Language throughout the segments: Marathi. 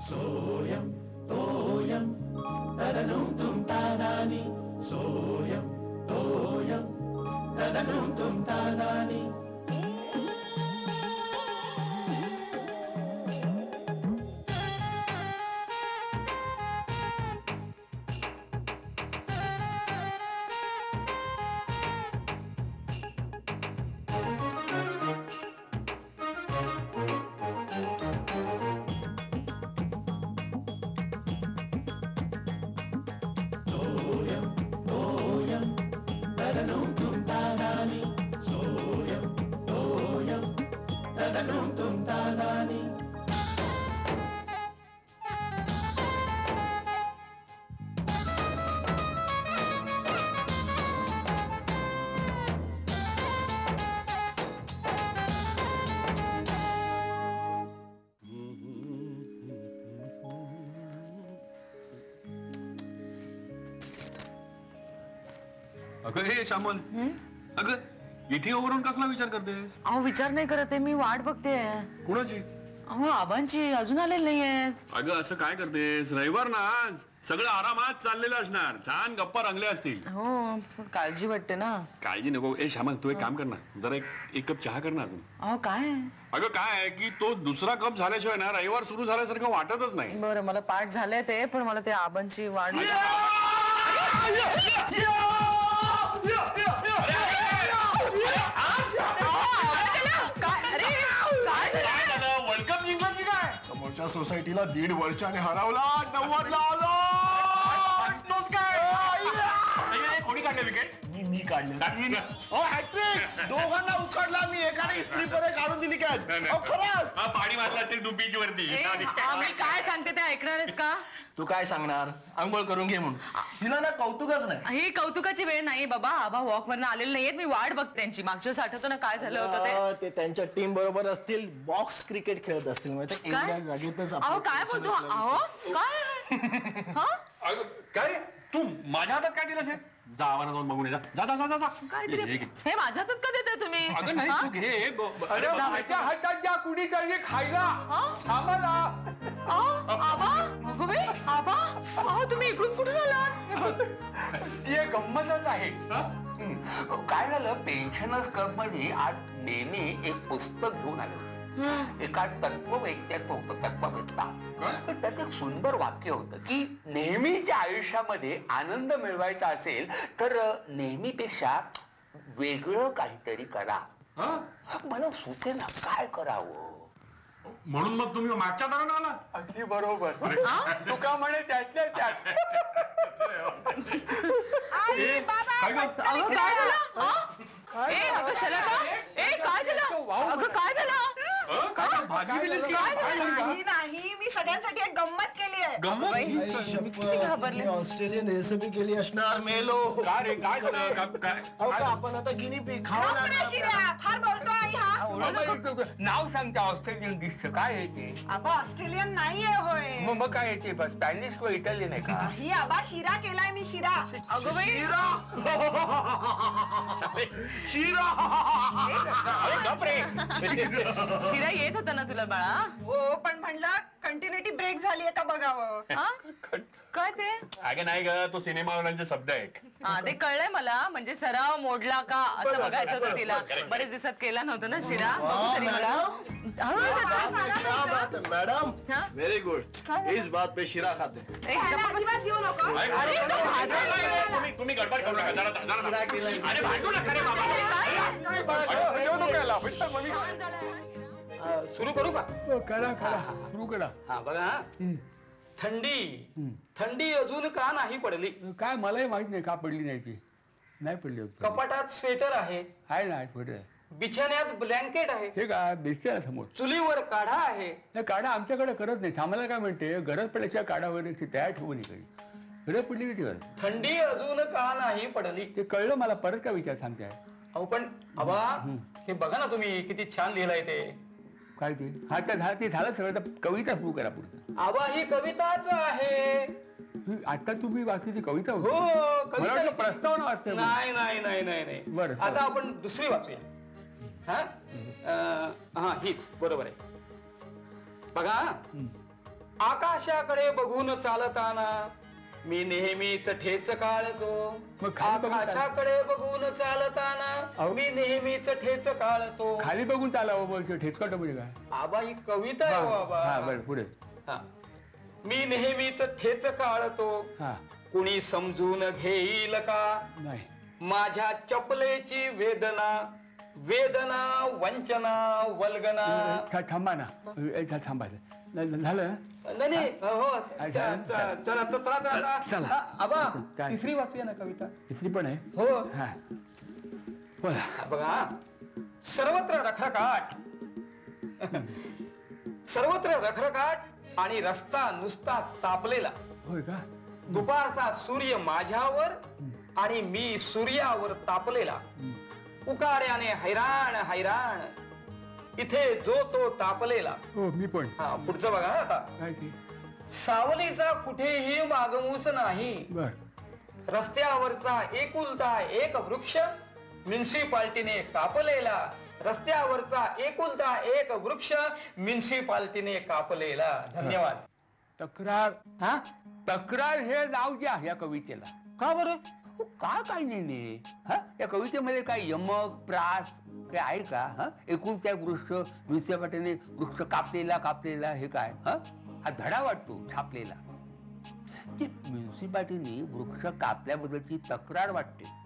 सोयम तोयम तदनुम तुम तादानी सोयम तोयम तदनुम तुम तादानी अगं हे श्यामल, अगं इथे उभारून कसला विचार करतेस? अहो विचार नाही करत आहे मी, वाट बघते. कुणाची? अहो आबांची, अजून आलेली नाहीयेत. अगं असं काय करतेस? रविवार ना आज, सगळं आरामात चाललेलं असणार, छान गप्पा रंगल्या असतील. हो पण काळजी वाटते ना. काळजी नको. ए श्यामल, तू एक काम कर ना, जरा एक कप चहा कर ना अजून. अहो काय? अगं काय आहे की तो दुसरा कप झाल्याशिवाय ना रविवार सुरू झाल्यासारखं वाटतच नाही. बरं मला पाठ झालंय ते, पण मला ते आबांची वाट. वर्ल्ड कप जिंकला की काय? समोरच्या सोसायटीला 1.5 वर्षाने हरवला, 90 ला आला. कोणी काढलं विकेट? मी काढले. दोघांना उकडला मी, एकाने इस्त्री पदे काढून दिली काय? खरंच पाणी मारला असेल डुबीची वरती. मी काय सांगते ते ऐकणार आहेस का? तू काय सांगणार? आंघोळ करून घे म्हणून. हिला ना कौतुकच नाही. ही कौतुकाची वेळ नाही बाबा. आबा वॉक वरनं आलेले नाहीयेत, मी वाट बघते त्यांची. मागच्या वेळेस आठवतं ना काय झालं होतं ते त्यांच्या टीम बरोबर असतील, बॉक्स क्रिकेट खेळत असतील. म्हणजे एका जागेतच अहो काय बोलतो? अहो काय? हा अगं काय रे, तू माझ्या हातात काय दिलंस? जा आवाना जाऊन बघून ये, जा जा जा जा. काहीतरी हे माझ्या हातात का देताय तुम्ही? अगं नाही, तू घे. अरे माझ्या हातात ज्या कुणी चाहिए खायला आम्हाला. आबा अगं बाई, आबा अहो तुम्ही इकडून कुठून आलात? ती एक गंमतच आहे. काय झालं, पेन्शनर्स क्लब मध्ये आज नेहमी एक पुस्तक घेऊन आलं. एका तत्ववेत्याचं होतं, तत्ववेत्ता. तर त्यात एक सुंदर वाक्य होतं की नेहमीच्या आयुष्यामध्ये आनंद मिळवायचा असेल तर नेहमीपेक्षा वेगळं काहीतरी करा. मला सुचेना काय करावं. म्हणून मग तुम्ही मागच्या दारानं आलात? अगदी बरोबर. तुका म्हणे त्यातल्या त्यात. काय झालं? अगं शलाका, काय झालं? अगं काय झालं? नाही, मी सगळ्यांसाठी एक गंमत केली आहे. किती घाबरले. ऑस्ट्रेलियन रेसिपी केली असणार. मेलो. काय रे, काय झालं? आपण आता गिनी पी खाऊ फार बोलतो आई हा. नाव सांगता ऑस्ट्रेलियन डिशचं काय आहे ते? आबा ऑस्ट्रेलियन नाहीये होय. मग काय येते? बस स्पॅनिश किंवा इटालियन आहे का? ही आबा शिरा केलाय मी, शिरा. अगं बाई, शिरा येत होता ना तुला बाळा? हो पण म्हणलं कंटिन्युटी ब्रेक झालीये का बघावं. काय ते? अगं नाही ग, तो सिनेमावाल्यांचे शब्द आहेत. हा ते कळलंय मला. म्हणजे सराव मोडला का असं बघायचं होतं तिला. बरेच दिवसात केला नव्हतं ना शिरा. बघू तरी मला. Madam very good. इस बात पे शिरा खाते. अजिबात घेऊ नको. तुम्ही गडबड करू नका. अरे भांडू नका रे बाबा. सुरू करू का? करा सुरू करा. हा बघा, थंडी अजून का नाही पडली? काय मलाही माहित नाही का पडली नाही ती. नाही पडली. कपाटात स्वेटर आहे ना पडलं. बिछाण्यात ब्लँकेट आहे. हे काय दिसतंय समोर. चुलीवर काढा आहे. त्या काढा आमच्याकडे करत नाही. आम्हाला काय म्हणते, गरज पडल्याच्या काढा वगैरे तयार ठेवू नये काही. गरज पडली की गरज. थंडी अजून का नाही पडली? ते कळलं मला. परत काय विचार सांगताय? अहो पण आबा, हे बघा ना तुम्ही, किती छान लिहिलंय ते. काय ते? हा ते झालं सगळं. तर कविता सुरू करा पुढे. आबा ही कविताच आहे. आता तुम्ही वाचली ती कविता होती? हो मला वाटलं कविता. प्रस्तावना वाचते. नाही. बरं, आता आपण दुसरी वाचूया. हा हीच बरोबर आहे. बघा, आकाशाकडे बघून चालताना मी नेहमीच ठेच काळतो. मग खाली बघून चाल. आकाशाकडे बघून चालताना अहो. मी नेहमीच ठेच काळतो. खाली बघून चालावं बोलतो ठेचकाट म्हणजे काय? आबा ही कविता आहे हो आबा. हा बरं पुढे. हा. मी नेहमीच ठेच काळतो. हा कुणी समजून घेईल का नाही माझ्या चपलेची वेदना, वेदना वंचना वल्गना. थांबा ना थांबा झालं. नाही नाही, हो चला, चला चला चला. आबा काय? तिसरी वाचूया ना कविता. तिसरी पण आहे. हो हा बोला. बघा, सर्वत्र रखरखाट, सर्वत्र रखरखाट आणि रस्ता नुसता तापलेला. होय का? दुपारचा सूर्य माझ्यावर आणि मी सूर्यावर तापलेला. उकाड्याने हैराण हैराण इथे जो तो तापलेला. हो मी पण. हा पुढचं बघा आता. काय ते? सावलीचा कुठेही मागमूस नाही. बर रस्त्यावरचा एकुलता एक वृक्ष म्युन्सिपाल्टीने कापलेला. रस्त्यावरचा एकुलता एक वृक्ष म्युन्सिपाल्टीने कापलेला. धन्यवाद. तक्रार. हा तक्रार हे नाव जे आहे या कवितेला. का बरं? हो, का काय नाही हा या कवितेमध्ये काय यमक प्रास काय आहे का? हा एकूण त्या वृक्ष म्युन्सिपाल्टीने वृक्ष कापलेला कापलेला हे काय? हा धडा वाटतो छापलेला. म्युन्सिपाल्टीने वृक्ष कापल्याबद्दलची तक्रार वाटते.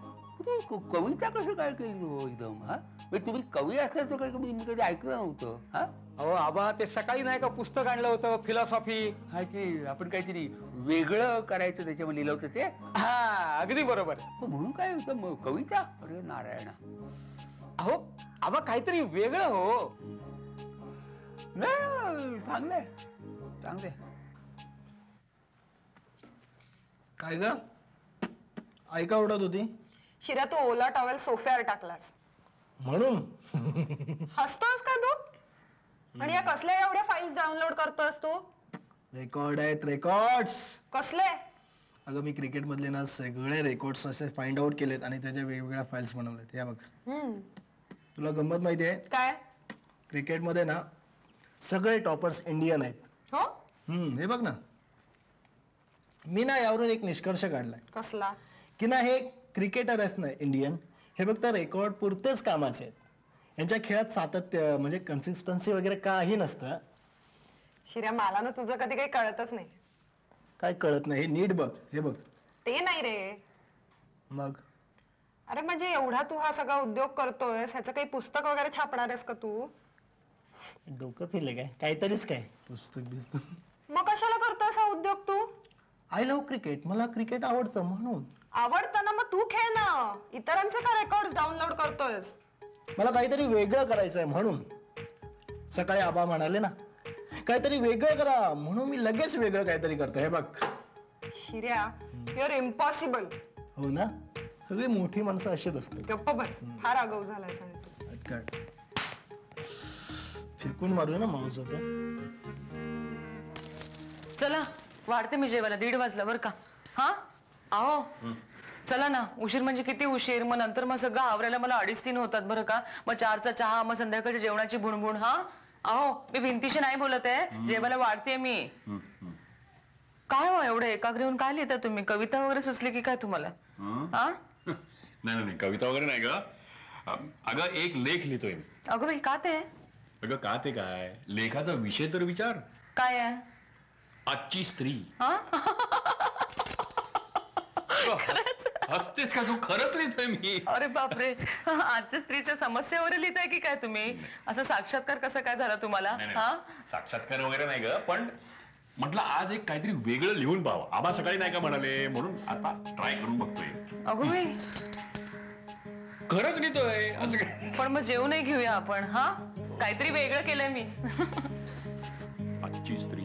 कविता कसं काय केली हो एकदम? हा तुम्ही कवी असल्याचं काही मी कधी ऐकलं नव्हतं. हा अहो आबा, ते सकाळी नाही का पुस्तक आणलं होतं फिलॉसॉफी. हा ते आपण काहीतरी वेगळं करायचं त्याच्यामध्ये लिहिलं होतं ते. हा अगदी बरोबर. म्हणून काय होतं कविता? अरे नारायणा. अहो आबा, काहीतरी वेगळं हो. नाही चांगलंय चांगलंय. काय ग ऐका उडत होती शिरा, तू ओला टॉवेल सोफ्यावर टाकलास म्हणून? हसतोस का तू? आणि या कसल्या एवढ्या फाईल्स डाउनलोड करतोस तू? रेकॉर्ड आहेत रेकॉर्ड्स. कसले? अगं मी क्रिकेट मधले ना सगळे रेकॉर्ड्स असे फाइंड आउट केलेत आणि त्याच्या वेगवेगळ्या फाईल्स बनवल्यात. या बघ, तुला गंमत माहिती आहे? काय? क्रिकेटमध्ये ना सगळे टॉपर्स इंडियन आहेत. हो, हे बघ ना. मी ना यावरून एक निष्कर्ष काढलाय कसला? की ना हे क्रिकेटर आहेत ना इंडियन, हे फक्त रेकॉर्ड पुरतेच कामाचे आहेत. यांच्या खेळात सातत्य म्हणजे कन्सिस्टन्सी वगैरे काही नसतं. शिर्या, मला ना तुझं कधी काही कळतच नाही. काय कळत नाही? हे नीट बघ, हे बघ. ते नाही रे. मग अरे म्हणजे एवढा तू हा सगळा उद्योग करतोय, ह्याचं काही पुस्तक वगैरे छापणार आहेस का तू? डोकं फिरले काय? काहीतरीच काय पुस्तक बिस्तक. मग कशाला करतोयस हा उद्योग तू? आय लव्ह क्रिकेट, मला क्रिकेट आवडतं म्हणून. आवडतं ना, मग तू खेळ ना. इतरांचे का रेकॉर्ड डाउनलोड करतोयस? मला काहीतरी वेगळं करायचंय म्हणून. सकाळी आबा म्हणाले ना काहीतरी वेगळं करा, म्हणून मी लगेच वेगळं काहीतरी करतो. हे बघ शिर्या, युअर इम्पॉसिबल. हो ना, सगळी मोठी माणसं अशीच असतात. गप्प बस, फार आगाऊ झालाय सांग तू. काय फेकून मारू ना माणूस आता. चला वाढते मी जेवायला. 1:30 वाजला बरं का? हा आहो चला ना. उशीर म्हणजे किती उशीर? मग नंतर मग सगळं आवरायला मला 2:30-3 होतात बरं का? मग 4चा चहा, मग संध्याकाळच्या जेवणाची बुणबुण. हा अहो मी भिंतीशी नाही बोलत आहे, जेवायला वाढते मी. काय हो एवढं एकाग्र होऊन काय लिहिता तुम्ही? कविता वगैरे सुचली की काय तुम्हाला? हा नाही नाही कविता वगैरे नाही ग. अगं एक लेख लिहितोय मी. अगं बाई का ते? अगं का ते काय? लेखाचा विषय तर विचार. काय आहे? आजची स्त्री. हा हसतेस का तू? खरंच लिहितोय मी. अरे बापरे, आजच्या स्त्रीच्या समस्यावर लिहिताय की काय तुम्ही? असं साक्षात्कार कसं काय झाला तुम्हाला? हा साक्षात्कार वगैरे नाही ग, पण म्हटलं आज एक काहीतरी वेगळं लिहून पाहावं. आबा सकाळी नाही का म्हणाले, म्हणून आता ट्राय करून बघतोय. अगो बाई, खरंच लिहितोय असं काय? पण मग जेवूनही घेऊया आपण. हा काहीतरी वेगळं केलंय मी. आजची स्त्री.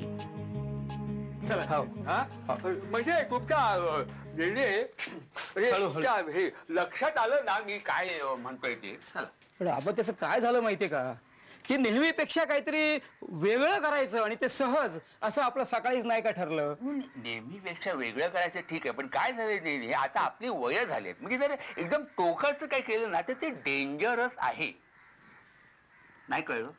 म्हणजे तुमच्या हे लक्षात आलं ना मी काय म्हणतोय ते. पण आपण त्याचं काय झालं माहितीये का, की नेहमीपेक्षा काहीतरी वेगळं करायचं आणि ते सहज असं आपलं सकाळीच नाही का ठरलं. नेहमीपेक्षा वेगळं करायचं ठीक आहे, पण काय झालंय ते हे आता आपली वय झालीत, म्हणजे जर एकदम टोकाचं काय केलं ना तर ते डेंजरस आहे. नाही कळलं?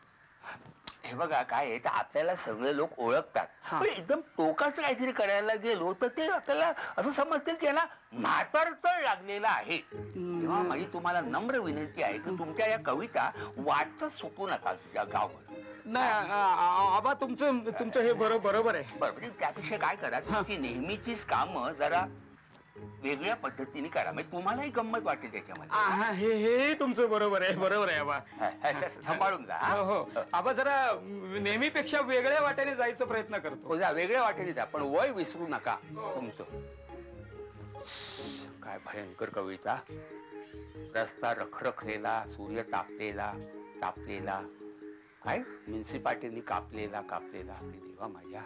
हे बघा काय आहे तर आपल्याला सगळे लोक ओळखतात पण एकदम टोकाचं काहीतरी करायला गेलो तर ते आपल्याला असं समजतील की याला म्हातारचळ लागलेला आहे. तेव्हा माझी तुम्हाला नम्र विनंती आहे की तुमच्या या कविता वाटच सुटू नका या गावभर. नाही आबा तुमचं हे बरोबर आहे. बरं म्हणजे त्यापेक्षा काय करा की नेहमीचीच कामं जरा वेगळ्या पद्धतीने करा म्हणजे तुम्हालाही गंमत वाटेल त्याच्यामध्ये. हे तुमचं बरोबर आहे आबा. सांभाळून जा. हो आबा जरा नेहमीपेक्षा वेगळ्या वाट्याने जायचा प्रयत्न करतो. हो जा वेगळ्या वाटेने जा पण वय विसरू नका तुमचं. काय भयंकर कविता. रस्ता रखरखलेला सूर्य तापलेला काय म्युन्सिपाल्टीनी कापलेला अरे देवा माझ्या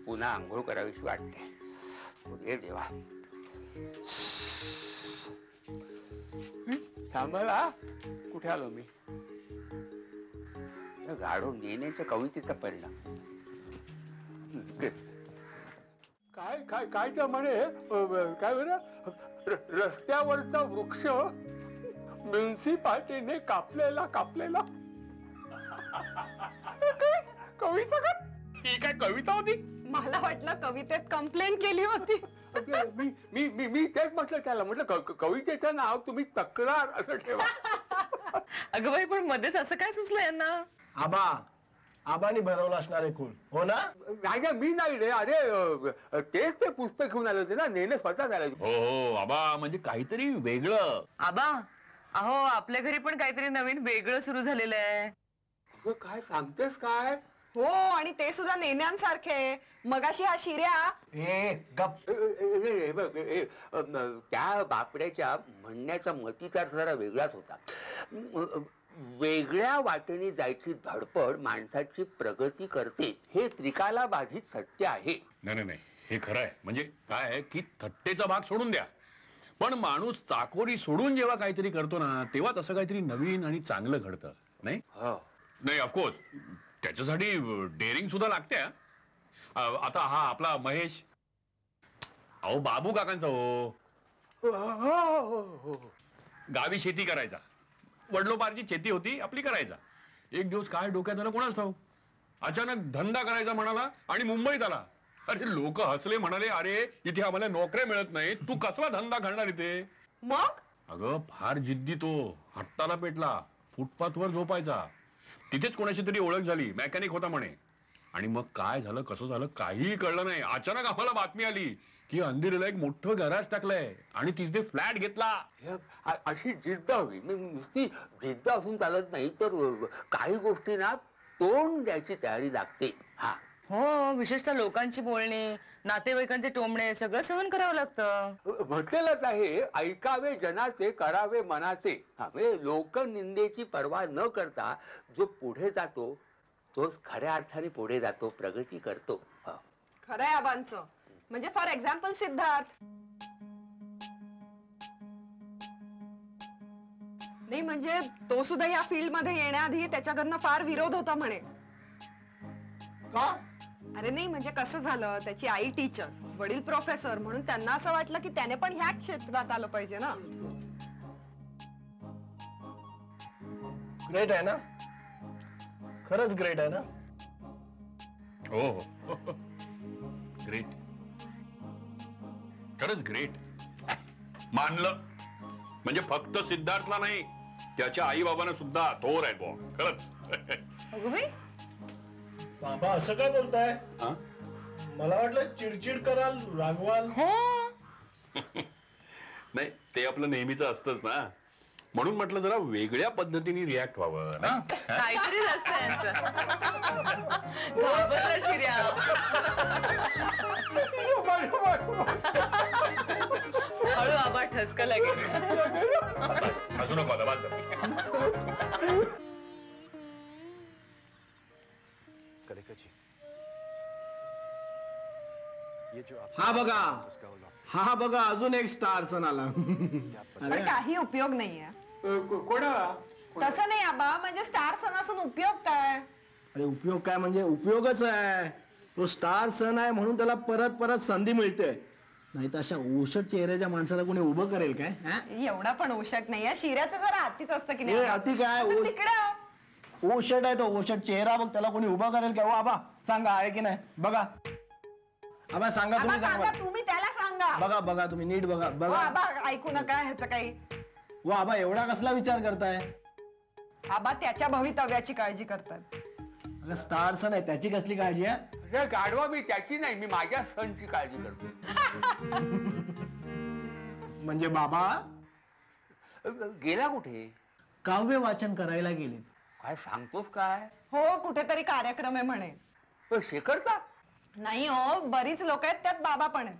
पुन्हा आंघोळ करावीशी वाटते. देवा थांबला कुठे आलो मी. गाढो नेण्याच्या कवितेचा परिणाम. काय काय काय त्या म्हणे काय बरं रस्त्यावरचा वृक्ष म्युन्सिपाल्टीने कापलेला कविता का. ही काय कविता होती. मला वाटलं कवितेत कंप्लेंट केली होती. मी तेच म्हटलं त्याला म्हटलं कवितेचं नाव तुम्ही तक्रार असं ठेवा. अगं बाई पण मध्येच असं काय सुचलं यांना. आबानी भरवलं असणार आहे खूण हो ना. नाही मी नाही रे अरे तेच ते पुस्तक घेऊन आले होते ना नेहमी स्वतः झालं. हो आबा म्हणजे काहीतरी वेगळं. आबा अहो आपल्या घरी पण काहीतरी नवीन वेगळं सुरू झालेलं आहे. काय सांगतेस काय. हो आणि ते सुद्धा नेण्यांसारखे. मगाशी हा शिर्या त्या बापड्याच्या म्हणण्याचा मतितार जरा वेगळाच होता. वेगळ्या वाटेने जायची धडपड माणसाची प्रगती करते हे त्रिकाला बाधित सत्य आहे. नाही हे खरं आहे. म्हणजे काय आहे की थट्टेचा भाग सोडून द्या पण माणूस चाकोरी सोडून जेव्हा काहीतरी करतो ना तेव्हाच असं काहीतरी नवीन आणि चांगलं घडतं नाही. नाही ऑफकोर्स त्याच्यासाठी डेअरिंग सुद्धा लागते. आता हा आपला महेश अहो बाबू काकांचा हो गावी शेती करायचा. वडलोपारची शेती होती आपली करायचा. एक दिवस काय डोक्यात आलं कोणाच ठाऊक अचानक धंदा करायचा म्हणाला आणि मुंबईत आला. अरे लोक हसले म्हणाले अरे इथे आम्हाला नोकऱ्या मिळत नाही तू कसला धंदा करणार इथे. मग अगं फार जिद्दी तो हट्टाला पेटला. फुटपाथवर झोपायचा. तिथेच कोणाची तरी ओळख झाली मेकॅनिक होता म्हणे. आणि मग काय झालं कसं झालं काहीही कळलं नाही. अचानक आम्हाला बातमी आली की अंधेरीला एक मोठं गॅरेज टाकलंय आणि तिथे फ्लॅट घेतला. अशी जिद्द हवी. नुसती जिद्द असून चालत नाही तर काही गोष्टींना तोंड द्यायची तयारी लागते. हो विशेषतः लोकांची बोलणी नातेवाईकांचे टोमणे सगळं सहन करावं लागतं. म्हटलेलंच आहे ऐकावे जनाचे करावे मनाचे. लोकनिंदेची पर्वा न करता जो पुढे जातो तोच खऱ्या अर्थाने पुढे जातो प्रगती करतो. खरंय आबांचं. म्हणजे फॉर एक्झाम्पल सिद्धार्थ. नाही म्हणजे तो सुद्धा या फील्ड मध्ये येण्याआधी त्याच्या घरनं फार विरोध होता म्हणे. का. अरे नाही म्हणजे कसं झालं त्याची आई टीचर वडील प्रोफेसर म्हणून त्यांना असं वाटलं की त्याने पण ह्या क्षेत्रात आलं पाहिजे ना. ग्रेट आहे ना. खरंच ग्रेट आहे ना. हो ग्रेट खरंच ग्रेट. मानलं म्हणजे फक्त सिद्धार्थला नाही त्याच्या आई बाबांना सुद्धा थोर आहे बुवा खरंच. अगं बाई बाबा असं काय बोलताय. मला वाटलं चिडचिड कराल रागवाल. हो नाही ते आपलं नेहमीच असतंच ना म्हणून म्हटलं जरा वेगळ्या पद्धतीने रिॲक्ट व्हावं ना. काहीतरी असतं यांचं. घाबरला शिर्या. हळू आबा ठसका लागेल. हसू नको आता बस. हा बघा अजून एक स्टार सन आला. पण काही उपयोग नाहीये. कोणाला तसं नाही आबा म्हणजे स्टार सन असून उपयोग काय. अरे उपयोग काय म्हणजे उपयोगच आहे. तो स्टार सन आहे म्हणून त्याला परत परत संधी मिळते. नाही तर अशा ओशट चेहऱ्याच्या माणसाला कोणी उभं करेल काय. एवढा पण ओशट नाहीये. शिऱ्याचं जरा हातीच असतं की नाही. हाती काय तिकडं ओशट आहे तो ओशट. चेहरा बघ, त्याला कोणी उभा करेल का? आबा सांगा आहे की नाही बघा. आबा सांगा, तुम्ही सांगा. तुम्ही त्याला सांगा. बघा बघा तुम्ही नीट बघा हो, बघा. आबा ऐकू नका ह्याचं काही. व आबा एवढा कसला विचार करताय? आबा त्याच्या भवितव्याची काळजी करतात. अगं स्टारचं नाही, त्याची कसली काळजी आहे? अरे गाढवा, मी त्याची नाही, मी माझ्या सणची काळजी करतो. म्हणजे बाबा गेला कुठे? काव्य वाचन करायला गेले. काय सांगतोस काय? हो, कुठेतरी कार्यक्रम आहे म्हणे. शेखरचा? नाही हो, बरीच लोक आहेत, त्यात बाबा पण आहेत.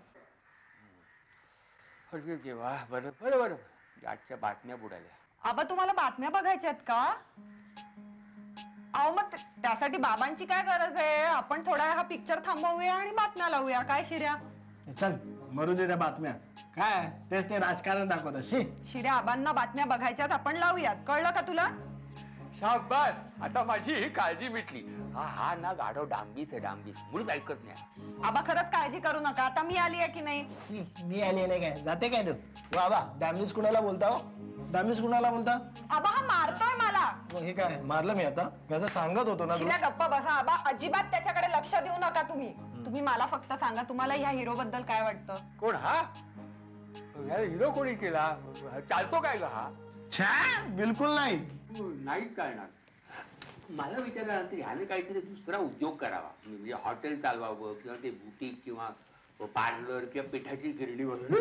अरे देवा, बरं बरं बरं, आजच्या बातम्या बुडाल्या. आबा तुम्हाला बातम्या बघायच्या आहेत का? अहो मग त्यासाठी बाबांची काय गरज आहे? आपण थोडा हा पिक्चर थांबवूया आणि बातम्या लावूया. काय शिर्या? चल मरू दे त्या बातम्या. काय तेच ते राजकारण दाखवत. शिर्या, आबांना बातम्या बघायच्यात, आपण लावूयात. कळलं का तुला? शाबास, आता माझी ही काळजी मिटली. हा ना गाढव डांबीस आहे, डांबीस, मुळीच ऐकत नाही. आबा खरंच काळजी करू नका. आता मी आली आहे की नाही? मी आली नाही काय? जाते काय तू? बाबा डॅमेज कुणाला बोलता हो? डॅमेज कुणाला बोलता? आबा हा मारतोय मला. हे काय मारलं मी आता? मी असं सांगत होतो ना. शिर्या गप्पा बसा. आबा अजिबात त्याच्याकडे लक्ष देऊ नका तुम्ही. तुम्ही मला फक्त सांगा, तुम्हाला ह्या हिरो बद्दल काय वाटतं? कोण हा? हिरो कोणी केला? चालतो काय ग हा? छान, बिलकुल नाही. नाहीच चालणार. मला विचारल्यानंतर ह्याने काहीतरी दुसरा उद्योग करावा, म्हणजे हॉटेल चालवावं किंवा ते बुटीक किंवा पार्लर किंवा पिठाची गिरणी वगैरे.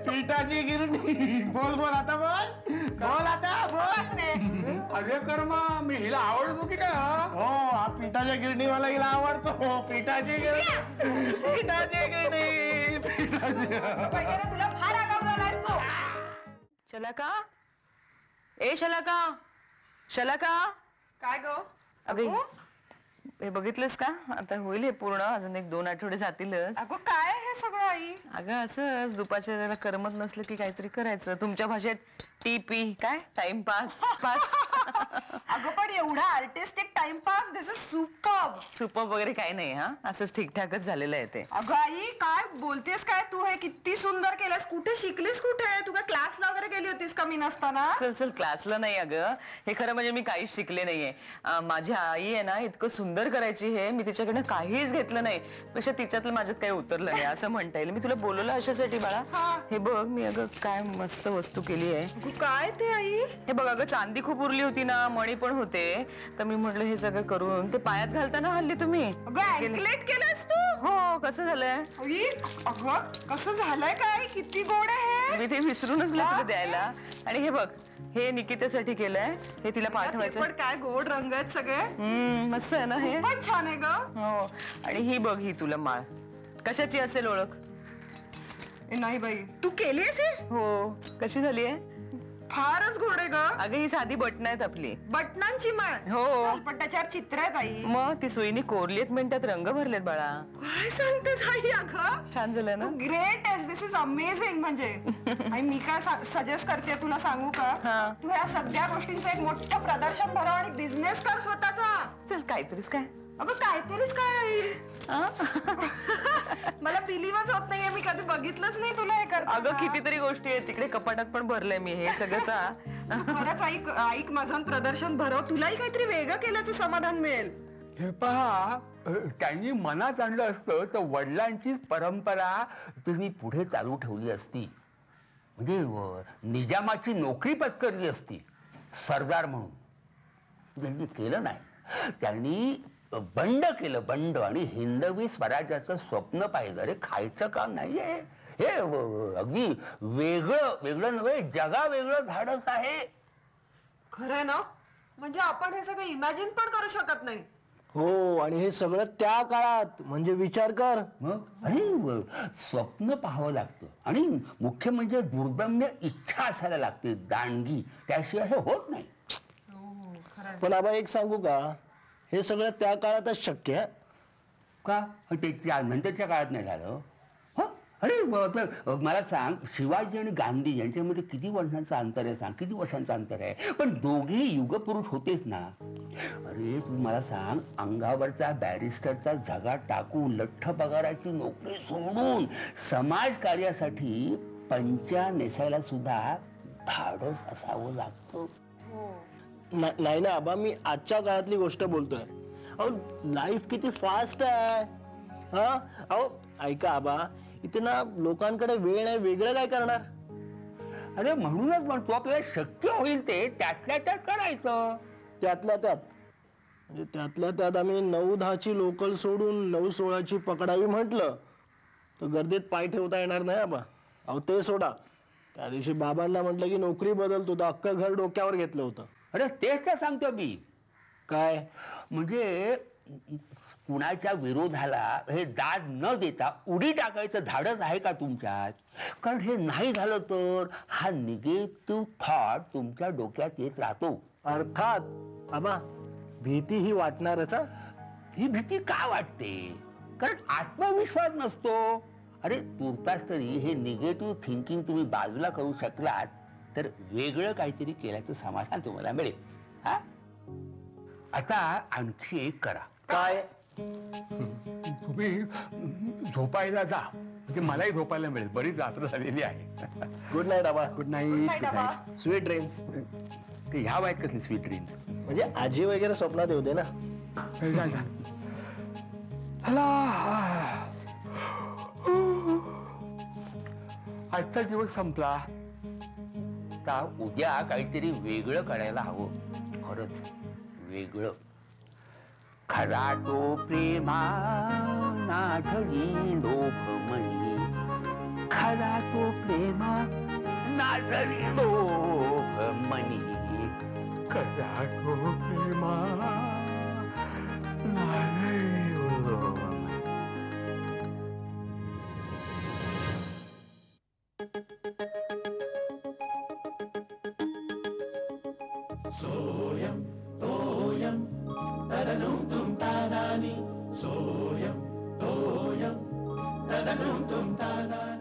पिठाची गिरणी? बोल बोल आता, बोल आता बोल. अरे कर्म, मी हिला आवडतो की काय? हो, हा पिठाच्या गिरणीवाला हिला आवडतो. पिठाची गिरणी, पिठाची गिरणी, पिठाची. तुला फार आगाऊ झालाय तो. शलाका, ए शलाका, शलाका. काय गो? अगं हे बघितलंस का? आता होईल हे पूर्ण, अजून 1-2 आठवडे जातीलच. अगो काय हे सगळं आई? अगं असंच दुपारच्या वेळेला करमत नसलं की काहीतरी करायचं. तुमच्या भाषेत टीपी काय? टाइमपास. अगं पण एवढा artistic timepass, this is superb. Superb वगैरे काही नाही हा, असंच ठीकठाकच झालेलं आहे ते. अगं आई काय बोलतेस काय तू? हे किती सुंदर केलंस. कुठे शिकलीस? कुठे? तू काय क्लासला वगैरे गेली होतीस का मी नसताना? चल क्लासला नाही अगं, हे खरं म्हणजे मी काहीच शिकले नाहीये. माझी आई आहे ना, इतकं सुंदर करायची हे, मी तिच्याकडनं काहीच घेतलं नाही. पेक्षा तिच्यातलं माझ्यात काही उतरलं नाही असं म्हणता येईल. मी तुला बोलवलं अशासाठी बाळा. हे बघ मी अगं काय मस्त वस्तू केली आहे. काय ते आई? हे बघ अगं, चांदी खूप उरली होती ना, मणी पण होते, तर मी म्हटलं हे सगळं करून ते पायात घालताना हल्ली तुम्ही. अगं अँकलेट केलंस तू? हो, कसं झालंय? अगं कसं झालंय काय? किती गोड आहे. मी ते विसरूनच गेले तुला द्यायला. आणि हे बघ, हे निकितेसाठी केलंय, हे तिला पाठवायचं. पण काय गोड रंग आहेत सगळे. मस्त आहे ना हे? खूपच छान आहे ग. हो, आणि ही बघ, ही तुला माळ कशाची असेल ओळख? नाही बाई, तू केलीस हे? हो, कशी झाली आहे? फारच गोड आहे ग. अगं ही साधी बटणं आहेत आपली. बटनांची माळ? हो. चल, पण त्याच्यावर चित्र आहेत आई. मग ती सुईनी कोरलीत, मिनिटात रंग भरलेत बाळा. काय सांगतेस आई? अगं छान झालं ना? तू ग्रेट आहेस. दिस इज अमेझिंग. म्हणजे आणि मी काय सजेस्ट करते तुला सांगू का? तू ह्या सगळ्या गोष्टींचं एक मोठं प्रदर्शन भरव आणि बिझनेस कर स्वतःचा. चल काहीतरीच काय. अगं काहीतरीच काय आई? मला बिलीवच होत नाहीये, मी कधी बघितलंच नाही तुला हे करताना. अगं कितीतरी गोष्टी आहेत तिकडे, कपाटात पण भरलंय मी हे सगळं. खरंच ऐक माझं प्रदर्शन भरव, तुलाही काहीतरी वेगळं केल्याचं समाधान मिळेल. हे पहा, त्यांनी मनात आणलं असतं तर वडिलांचीच परंपरा त्यांनी पुढे चालू ठेवली असती. म्हणजे निजामाची नोकरी पत्करली असती सरदार म्हणून. त्यांनी केलं नाही. त्यांनी बंड केलं, बंड. आणि हिंदवी स्वराज्याचं स्वप्न पाहिलं. अरे खायचं काम नाहीये हे, अगदी वेगळं नव्हे, जगा वेगळं धाडस आहे. खरंय ना? म्हणजे आपण हे सगळं इमॅजिन पण करू शकत नाही. हो, आणि हे सगळं त्या काळात. म्हणजे विचार कर. अरे स्वप्न पाहावं लागतं, आणि मुख्य म्हणजे दुर्दम्य इच्छा असायला लागते, दांडगी. त्याशिवाय हे होत नाही. पण आबा एक सांगू का, हे सगळं त्या काळातच शक्य आहे का? ते नंतरच्या काळात नाही झालं. अरे मला सांग, शिवाजी आणि गांधी यांच्यामध्ये किती वर्षांचं अंतर आहे सांग? किती वर्षांचं अंतर आहे? पण दोघेही युगपुरुष होतेच ना. अरे तू मला सांग, अंगावरचा बॅरिस्टरचा झगा टाकून लठ्ठ पगाराची नोकरी सोडून समाज कार्यासाठी पंचा नेसायला सुद्धा धाडस असावं लागतं. नाही ना आबा, मी आजच्या काळातली गोष्ट बोलतोय. अहो लाईफ किती फास्ट आहे. हा अहो ऐका आबा, इथे ना लोकांकडे वेळ नाही, वेगळं काय करणार. अरे म्हणूनच म्हणतो आपल्याला शक्य होईल ते त्यातल्या त्यात करायचं. त्यातल्या त्यात म्हणजे त्यातल्या त्यात आम्ही 9-10ची लोकल सोडून 9-16ची पकडावी म्हटलं तर गर्दीत पाय ठेवता येणार नाही आबा. अहो ते सोडा, त्या दिवशी बाबांना म्हटलं की नोकरी बदलतो तर अख्खं घर डोक्यावर घेतलं होतं. अरे तेच तर सांगतो मी. काय म्हणजे कुणाच्या विरोधाला हे दाद न देता उडी टाकायचं धाडस आहे का तुमच्यात? कारण हे नाही झालं तर हा निगेटिव्ह थॉट तुमच्या डोक्यात येत राहतो. अर्थात आबा, भीती ही वाटणारच. ही भीती का वाटते? कारण आत्मविश्वास नसतो. अरे तुर्तास तरी हे निगेटिव्ह थिंकिंग तुम्ही बाजूला करू शकलात तर वेगळं काहीतरी केल्याचं समाधान तुम्हाला मिळेल. हा आता आणखी एक करा. काय? तुम्ही झोपायला जा, म्हणजे मलाही झोपायला मिळेल. बरीच रात्र झालेली आहे. गुड नाईट आबा. Good night. Sweet dreams. ते ह्या वयात कसली स्वीट ड्रीम्स? म्हणजे आजी वगैरे स्वप्नात येऊ दे ना. आजचा दिवस संपला. आता उद्या काहीतरी वेगळं करायला हवं. खरंच वेगळं. खरा तो प्रेमा नाढळी लोभमणी, खरा तो प्रेमा नाढळी लोभमणी, खरा तो प्रेमा नाढळी लोभमणी. सोयम तोयम तदनुम तुम तादानी, सोयम तोयम तदनुम तुम तादानी.